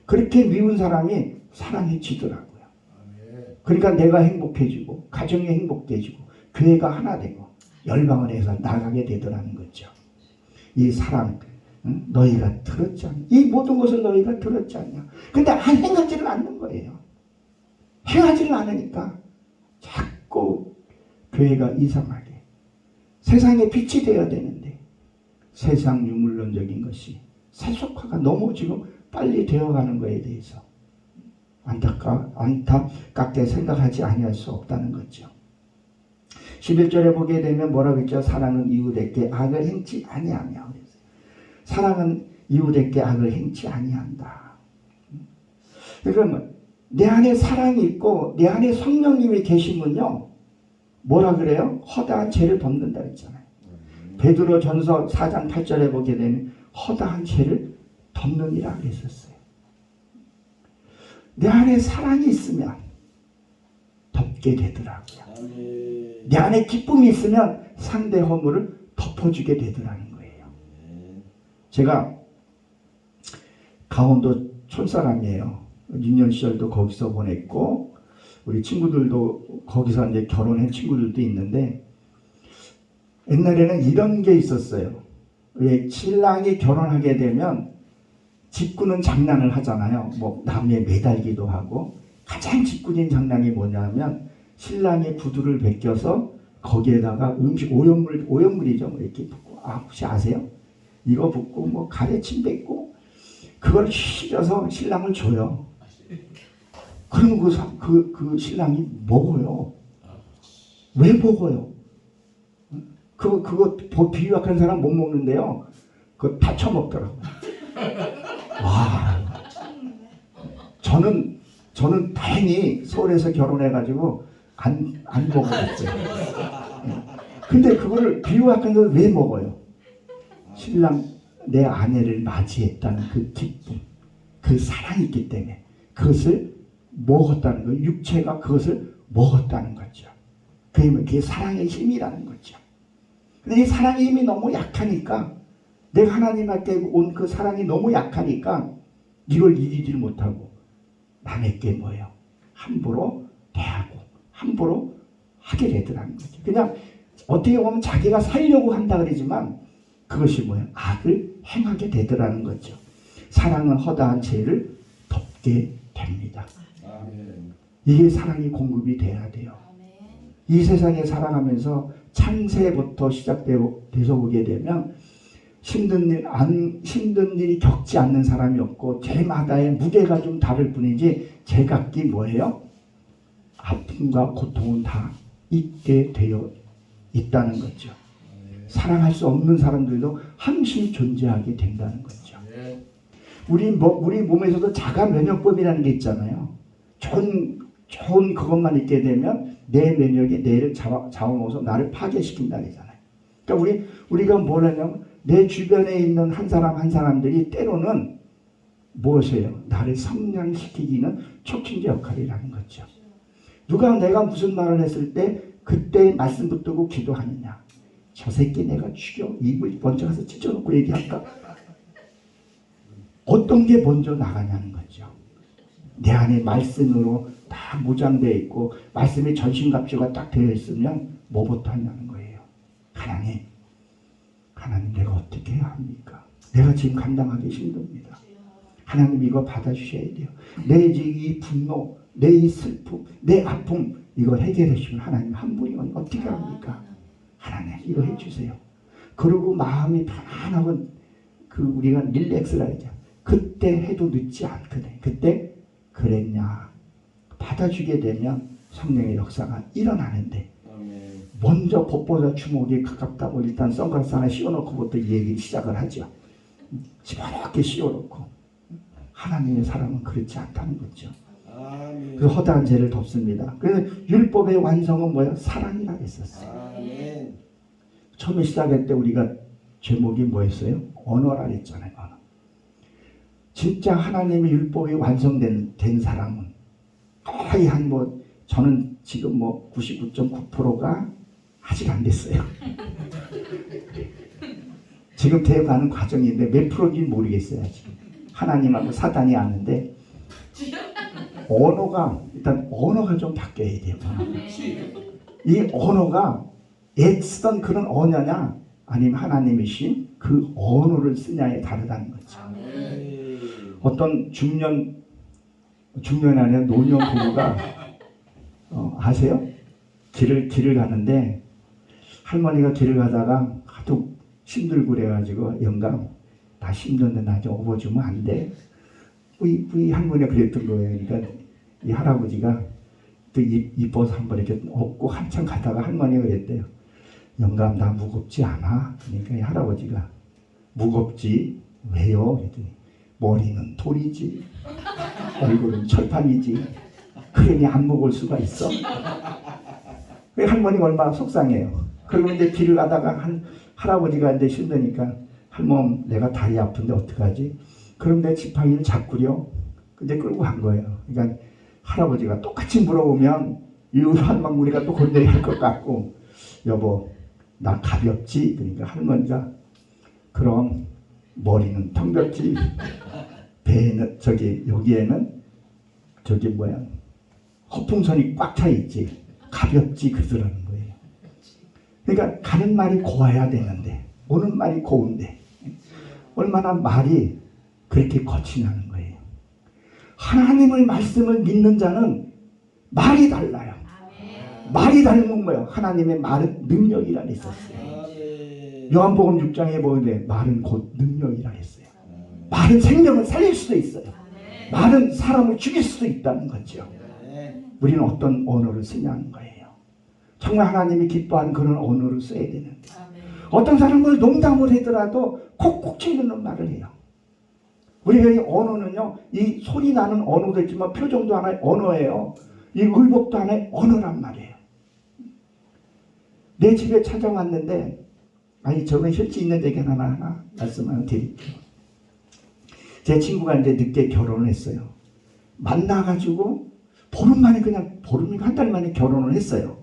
그렇게 미운 사람이 사랑해지더라고요. 그러니까 내가 행복해지고 가정이 행복해지고 교회가 하나 되고 열방을 해서 나가게 되더라는 거죠. 이 사랑 너희가 들었지 않냐? 이 모든 것을 너희가 들었지 않냐? 근데 행하지를 않는 거예요. 행하지를 않으니까 자꾸 교회가 이상하게 세상에 빛이 되어야 되는데 세상 유물론적인 것이 세속화가 너무 지금 빨리 되어가는 것에 대해서 안타깝게 생각하지 아니할 수 없다는 거죠. 11절에 보게 되면 뭐라고 했죠? 사랑은 이웃에게 악을 행치 아니하며. 사랑은 이웃에게 악을 행치 아니한다. 그러면 내 안에 사랑이 있고 내 안에 성령님이 계시면요 뭐라 그래요? 허다한 죄를 덮는다 했잖아요. 베드로 전서 4장 8절에 보게 되면 허다한 죄를 덮느니라 그랬었어요. 내 안에 사랑이 있으면 덮게 되더라고요. 내 안에 기쁨이 있으면 상대 허물을 덮어주게 되더라는 거예요. 제가 강원도 촌사람이에요. 6년 시절도 거기서 보냈고 우리 친구들도 거기서 이제 결혼한 친구들도 있는데 옛날에는 이런 게 있었어요. 왜 신랑이 결혼하게 되면 짓궂은 장난을 하잖아요. 뭐 나무에 매달기도 하고 가장 짓궂은 장난이 뭐냐면 신랑의 구두를 벗겨서 거기에다가 음식 오염물이죠. 뭐 이렇게 붓고, 혹시 아세요? 이거 붓고 뭐 가래침 뱉고 그걸 휘저어서 신랑을 줘요. 그러면 그 신랑이 먹어요. 왜 먹어요? 그거 비유학한 사람 못 먹는데요. 그거 다 처먹더라고요. 와. 저는 다행히 서울에서 결혼해가지고 안 먹어봤어요. 근데 그거를 비유학한 걸 왜 먹어요? 신랑 내 아내를 맞이했다는 그 기쁨, 그 사랑이 있기 때문에 그것을 먹었다는 거예요. 육체가 그것을 먹었다는 거죠. 그게 사랑의 힘이라는 거죠. 근데 이 사랑의 힘이 너무 약하니까, 내가 하나님한테 온 그 사랑이 너무 약하니까 이걸 이기질 못하고 남에게 뭐예요? 함부로 대하고 함부로 하게 되더라는 거죠. 그냥 어떻게 보면 자기가 살려고 한다 그러지만 그것이 뭐예요? 악을 행하게 되더라는 거죠. 사랑은 허다한 죄를 덮게 됩니다. 이게 사랑이 공급이 돼야 돼요. 이 세상에 살아가면서 창세부터 시작돼서 보게 되면 힘든 일이 겪지 않는 사람이 없고, 죄마다의 무게가 좀 다를 뿐이지 제각기 뭐예요? 아픔과 고통은 다 있게 되어 있다는 거죠. 사랑할 수 없는 사람들도 항시 존재하게 된다는 거죠. 우리 몸에서도 자가 면역법이라는 게 있잖아요. 좋은 그것만 있게 되면 내 면역이 뇌를 잡아먹어서 나를 파괴시킨다 그러잖아요. 그러니까 우리가 뭘 하냐면 내 주변에 있는 한 사람 한 사람들이 때로는 무엇이에요? 나를 성장시키기는 촉진제 역할이라는 거죠. 누가 내가 무슨 말을 했을 때 그때 말씀 붙들고 기도하느냐. 저 새끼 내가 죽여. 입을 먼저 가서 찢어놓고 얘기할까? 어떤 게 먼저 나가냐는 거죠. 내 안에 말씀으로 다 무장되어 있고 말씀의 전신갑주가 딱 되어 있으면 뭐부터 하냐는 거예요. 하나님 내가 어떻게 해야 합니까? 내가 지금 감당하기 힘듭니다. 하나님 이거 받아주셔야 돼요. 내 이 분노, 내 이 슬픔, 내 아픔 이걸 해결해 주시면 하나님 한 분이 어떻게 합니까? 하나님 이거 해주세요. 그리고 마음이 편안하고 우리가 릴렉스라 하죠. 그때 해도 늦지 않거든. 그때 그랬냐 받아주게 되면 성령의 역사가 일어나는데, 먼저 법보다 주먹에 가깝다고 일단 선글라스 하나 씌워놓고부터 얘기 시작을 하죠. 시원하게 씌워놓고. 하나님의 사랑은 그렇지 않다는 거죠. 그 허다한 죄를 덮습니다. 그래서 율법의 완성은 뭐야? 사랑이라 했었어요. 처음에 시작할 때 우리가 제목이 뭐였어요? 언어라 했잖아요. 언어. 진짜 하나님의 율법이 완성된 사람은 거의 저는 지금 99.9%가 아직 안 됐어요. 지금 되어가는 과정인데 몇 프로인지 모르겠어요. 지금. 하나님하고 사단이 아는데 언어가 좀 바뀌어야 돼요. 이 언어가 애쓰던 그런 언어냐 아니면 하나님이신 그 언어를 쓰냐에 다르다는 거죠. 어떤 중년이 아니라 노년 부부가 아세요? 길을 가는데 할머니가 길을 가다가 하도 힘들고 그래가지고 영감 나 힘든데 나 좀 업어주면 안 돼? 우리 할머니가 그랬던 거예요. 그러니까 이 할아버지가 또 이뻐서 한번 이렇게 업고 한참 가다가 할머니가 그랬대요. 영감 나 무겁지 않아? 그러니까 이 할아버지가 무겁지? 왜요? 그랬더니 머리는 돌이지 얼굴은 철판이지 그러니 안 먹을 수가 있어? 그 할머니가 얼마나 속상해요. 그러면 이제 길을 가다가 할아버지가 이제 힘드니까 할멈 내가 다리 아픈데 어떡하지? 그럼 내 지팡이를 잡구려. 근데 끌고 간 거예요. 그러니까 할아버지가 똑같이 물어보면 이유한 우리가 또 건드려 할 것 같고 여보 나 가볍지? 그러니까 할머니가 그럼 머리는 텅겼지? 배에는 여기에는 허풍선이 꽉 차 있지? 가볍지? 그러더라는 거예요. 그러니까 가는 말이 고와야 되는데 오는 말이 고운데 얼마나 말이 그렇게 거치냐는 거예요. 하나님의 말씀을 믿는 자는 말이 달라요. 말이 닮은 거예요. 하나님의 말은 능력이라 했었어요. 요한복음 6장에 보는데 말은 곧 능력이라 했어요. 말은 생명을 살릴 수도 있어요. 말은 사람을 죽일 수도 있다는 거죠. 우리는 어떤 언어를 쓰냐는 거예요. 정말 하나님이 기뻐하는 그런 언어를 써야 되는데 어떤 사람은 농담을 하더라도 콕콕 찌르는 말을 해요. 우리가 이 언어는요, 이 소리 나는 언어도 있지만 표정도 하나의 언어예요. 이 의복도 하나의 언어란 말이에요. 내 집에 찾아왔는데, 아니 저는 혈기 있는 얘기 하나 말씀을 드릴게요. 제 친구가 이제 늦게 결혼을 했어요. 만나가지고 보름 만에 그냥 보름이고 한 달 만에 결혼을 했어요.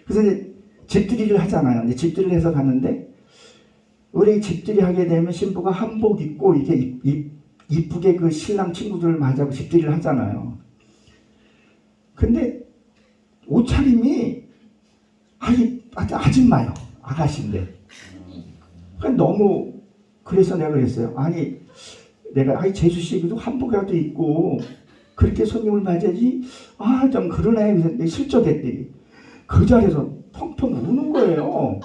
그래서 이제 집들이를 하잖아요. 이제 집들이를 해서 갔는데 우리 집들이 하게 되면 신부가 한복 입고 이게 이쁘게 그 신랑 친구들을 맞이하고 집들이를 하잖아요. 근데 옷차림이 아줌마요. 아가씨인데. 그러니까 너무 그래서 내가 그랬어요. 아니 내가 제주씨도 한복이라도 입고 그렇게 손님을 맞이하지 좀 그러네. 그래서 실적했더니 그 자리에서 펑펑 우는 거예요.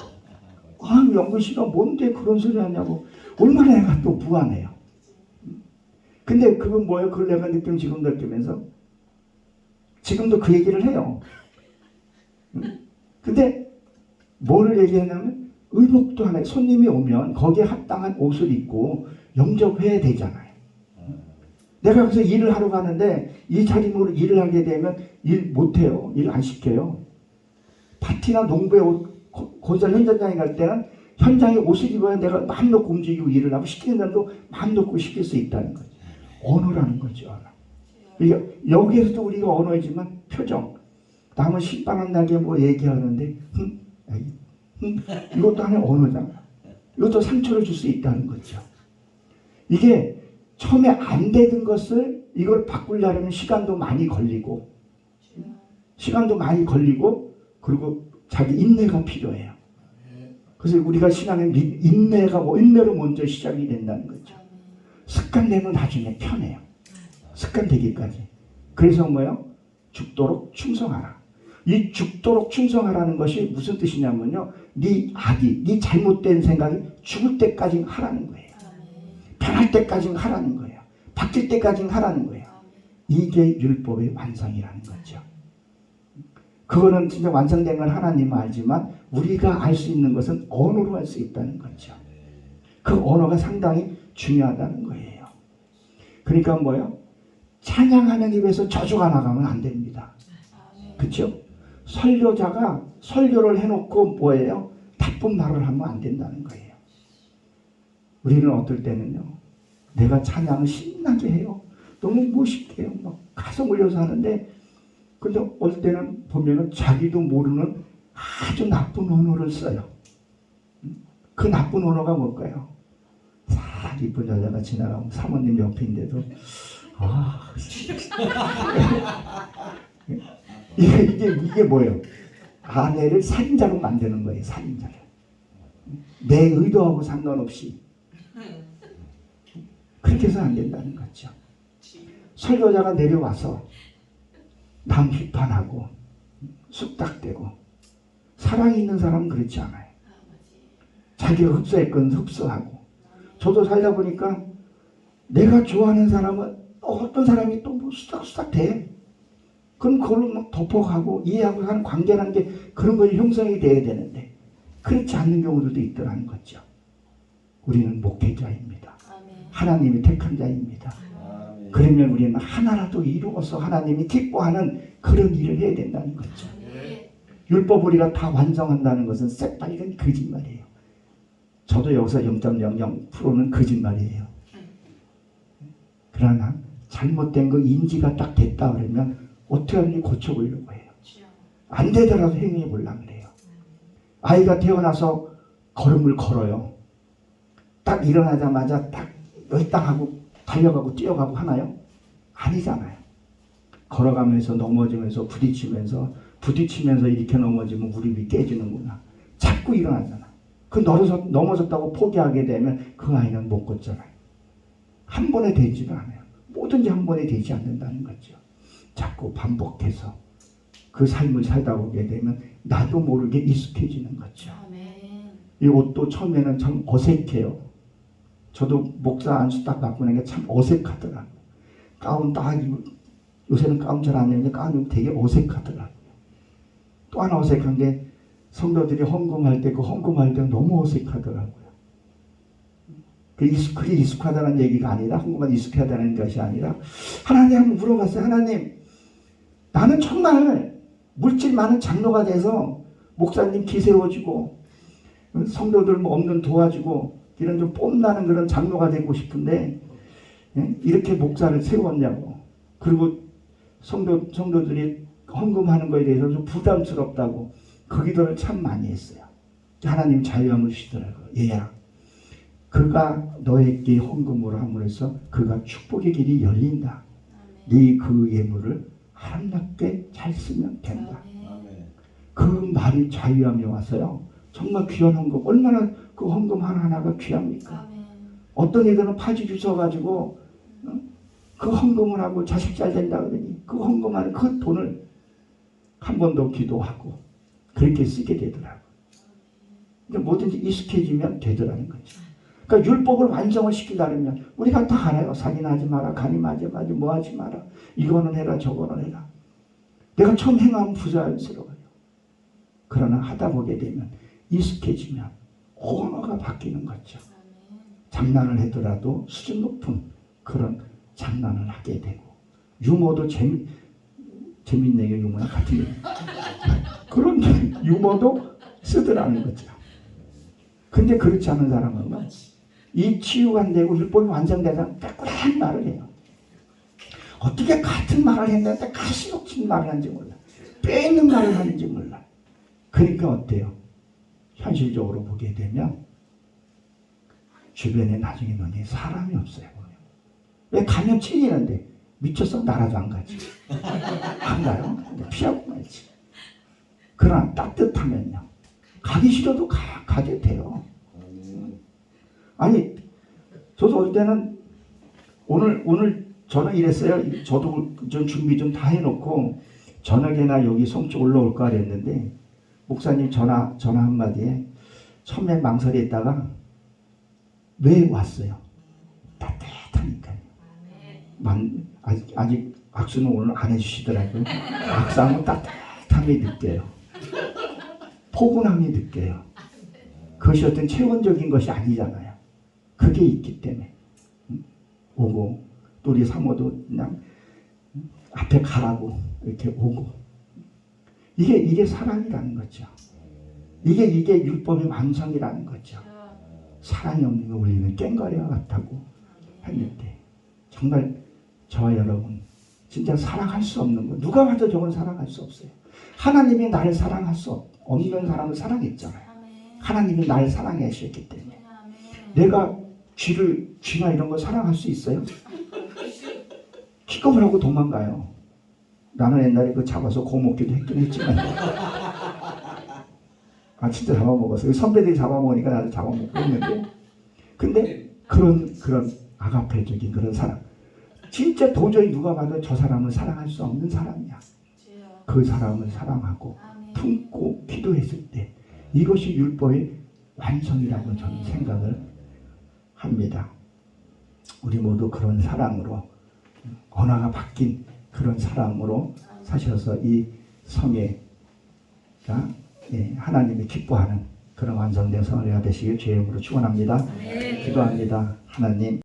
영근 씨가 뭔데 그런 소리 하냐고. 얼마나 내가 또 무안해요. 근데 그건 뭐예요? 그걸 내가 지금도 느끼면서 지금도 그 얘기를 해요. 근데 뭐를 얘기하냐면 의복도 하나 손님이 오면 거기에 합당한 옷을 입고 영접해야 되잖아요. 내가 그래서 일을 하러 가는데 이 차림으로 일을 하게 되면 일 못해요. 일 안 시켜요. 파티나 농부에 옷 건설 현장에 갈 때는 현장에 옷을 입어야 내가 마음 놓고 움직이고 일을 하고 시키는 사람도 마음 놓고 시킬 수 있다는 거죠. 언어라는 거죠. 언어. 그러니까 여기에서도 우리가 언어이지만 표정. 남은 신바람나게 뭐 얘기하는데 이것도 하나의 언어잖아. 이것도 상처를 줄 수 있다는 거죠. 이게 처음에 안 되던 것을 이걸 바꾸려면 시간도 많이 걸리고 그리고 자기 인내가 필요해요. 그래서 우리가 신앙은 인내로 먼저 시작이 된다는 거죠. 습관되면 나중에 편해요. 습관되기까지. 그래서 뭐예요? 죽도록 충성하라. 이 죽도록 충성하라는 것이 무슨 뜻이냐면요. 네 잘못된 생각이 죽을 때까지 하라는 거예요. 변할 때까지 하라는 거예요. 바뀔 때까지 하라는 거예요. 이게 율법의 완성이라는 거죠. 그거는 진짜 완성된 건 하나님은 알지만 우리가 알 수 있는 것은 언어로 할 수 있다는 거죠. 그 언어가 상당히 중요하다는 거예요. 그러니까 뭐예요? 찬양하는 입에서 저주가 나가면 안 됩니다. 그렇죠? 설교자가 설교를 해놓고 뭐예요? 나쁜 말을 하면 안 된다는 거예요. 우리는 어떨 때는요. 내가 찬양을 신나게 해요. 너무 멋있게 해요. 막 가슴 올려서 하는데 근데 어떨 때는 보면은 자기도 모르는 아주 나쁜 언어를 써요. 그 나쁜 언어가 뭘까요? 싹 이쁜 여자가 지나가면 사모님 옆인데도 이게 뭐예요? 아내를 살인자로 만드는 거예요. 살인자로. 내 의도하고 상관없이 그렇게 해서는 안 된다는 거죠. 설교자가 내려와서 남 비판하고 쑥닥대고 사랑이 있는 사람은 그렇지 않아요. 자기가 흡수할 건 흡수하고. 저도 살다 보니까 내가 좋아하는 사람은 어떤 사람이 또 뭐 수닥수닥 대. 그럼 그걸로 막 덮어가고 이해하고 하는 관계라는 게 그런 것이 형성이 돼야 되는데 그렇지 않는 경우들도 있더라는 거죠. 우리는 목회자입니다. 하나님이 택한 자입니다. 그러면 우리는 하나라도 이루어서 하나님이 기뻐하는 그런 일을 해야 된다는 거죠. 율법 우리가 다 완성한다는 것은 새빨간 거짓말이에요. 저도 여기서 0.00%는 거짓말이에요. 그러나 잘못된 거 인지가 딱 됐다 그러면 어떻게 하든지 고쳐보려고 해요. 안 되더라도 행위해 보려고 그래요. 아이가 태어나서 걸음을 걸어요. 딱 일어나자마자 딱 여기 딱 하고 달려가고 뛰어가고 하나요? 아니잖아요. 걸어가면서 넘어지면서 부딪히면서 이렇게 넘어지면 무릎이 깨지는구나. 자꾸 일어나잖아. 그 넘어졌다고 포기하게 되면 그 아이는 못 걷잖아요. 한 번에 되지도 않아요. 뭐든지 한 번에 되지 않는다는 거죠. 자꾸 반복해서 그 삶을 살다 보게 되면 나도 모르게 익숙해지는 거죠. 아멘. 이 옷도 처음에는 참 어색해요. 저도 목사 안수 딱 받고 나니까 참 어색하더라고요. 가운 딱 입고, 요새는 가운 잘 안 입는데 가운 입고 되게 어색하더라고요. 또 하나 어색한 게 성도들이 헌금할 때 그 헌금할 때 너무 어색하더라고요. 그게 익숙하다는 얘기가 아니라 헌금만 익숙하다는 것이 아니라 하나님 한번 물어봤어요. 하나님, 나는 정말 물질 많은 장로가 돼서 목사님 기세워주고 성도들 뭐 없는 도와주고 이런 좀 뽐나는 그런 장로가 되고 싶은데 이렇게 목사를 세웠냐고. 그리고 성도들이 헌금하는 거에 대해서 좀 부담스럽다고 그 기도를 참 많이 했어요. 하나님 자유함을 주시더라고요. 얘야, 그가 너에게 헌금으로 함으로써 그가 축복의 길이 열린다. 네 그 예물을 아름답게 잘 쓰면 된다. 그 말이 자유함이 와서요. 정말 귀한 헌금, 얼마나 그 헌금 하나하나가 귀합니까? 어떤 이들은 파지 주셔가지고 그 헌금을 하고 자식 잘 된다 그러니 그 헌금하는 그 돈을 한 번 더 기도하고 그렇게 쓰게 되더라고요. 그러니까 뭐든지 익숙해지면 되더라는 거죠. 그러니까 율법을 완성을 시키려면 우리가 다 알아요. 살인하지 마라, 간음하지 마라, 뭐 하지 마라, 이거는 해라, 저거는 해라. 내가 처음 행하면 부자연스러워요. 그러나 하다 보게 되면 익숙해지면 언어가 바뀌는 거죠. 장난을 하더라도 수준 높은 그런 장난을 하게 되고, 유머도 재밌네, 유머랑 같은 게 그런 유머도 쓰더라는 거죠. 근데 그렇지 않은 사람은 이 치유가 안 되고 율법이 완성되다 깨끗한 말을 해요. 어떻게 같은 말을 했는데 가시적인 말을 하는지 몰라. 빼있는 말을 하는지 몰라. 그러니까 어때요? 현실적으로 보게 되면 주변에 나중에 보니 사람이 없어요. 왜 가면 찔리는데 미쳐서 나라도 안 가지. 안 가요? 피하고 말지. 그러나 따뜻하면요, 가기 싫어도 가게 돼요. 아니, 저도 어릴 때는 오늘 저는 이랬어요. 저도 좀 준비 좀 다 해놓고 저녁에나 여기 성주 올라올까 그랬는데 목사님 전화 한마디에 처음에 망설였다가 왜 왔어요? 따뜻하니까요. 아직 악수는 오늘 안 해주시더라고요. 악수하면 따뜻함이 느껴요. 포근함이 느껴요. 그것이 어떤 체온적인 것이 아니잖아요. 그게 있기 때문에 오고, 또 우리 사모도 그냥 앞에 가라고 이렇게 오고, 이게 사랑이라는 거죠. 이게 율법의 완성이라는 거죠. 사랑이 없는 거 우리는 깽가리와 같다고 했는데, 정말 저와 여러분 진짜 사랑할 수 없는 거, 누가 봐도 저건 사랑할 수 없어요. 하나님이 나를 사랑할 수 없는 사람을 사랑했잖아요. 하나님이 나를 사랑해 하셨기 때문에. 내가 쥐나 이런 거 사랑할 수 있어요? 기겁을 하고 도망가요. 나는 옛날에 그 잡아서 고먹기도 했긴 했지만 진짜 잡아먹었어요. 선배들이 잡아먹으니까 나도 잡아먹고 했는데, 근데 그런 아가페적인 그런 사랑, 진짜 도저히 누가 봐도 저 사람을 사랑할 수 없는 사람이야. 그 사람을 사랑하고 품고 기도했을 때 이것이 율법의 완성이라고 저는 생각을 합니다. 우리 모두 그런 사랑으로, 언어가 바뀐 그런 사랑으로 사셔서 이 성회가 하나님이 기뻐하는 그런 완성된 성회가 되시길 주의 이름으로 축원합니다. 기도합니다. 하나님,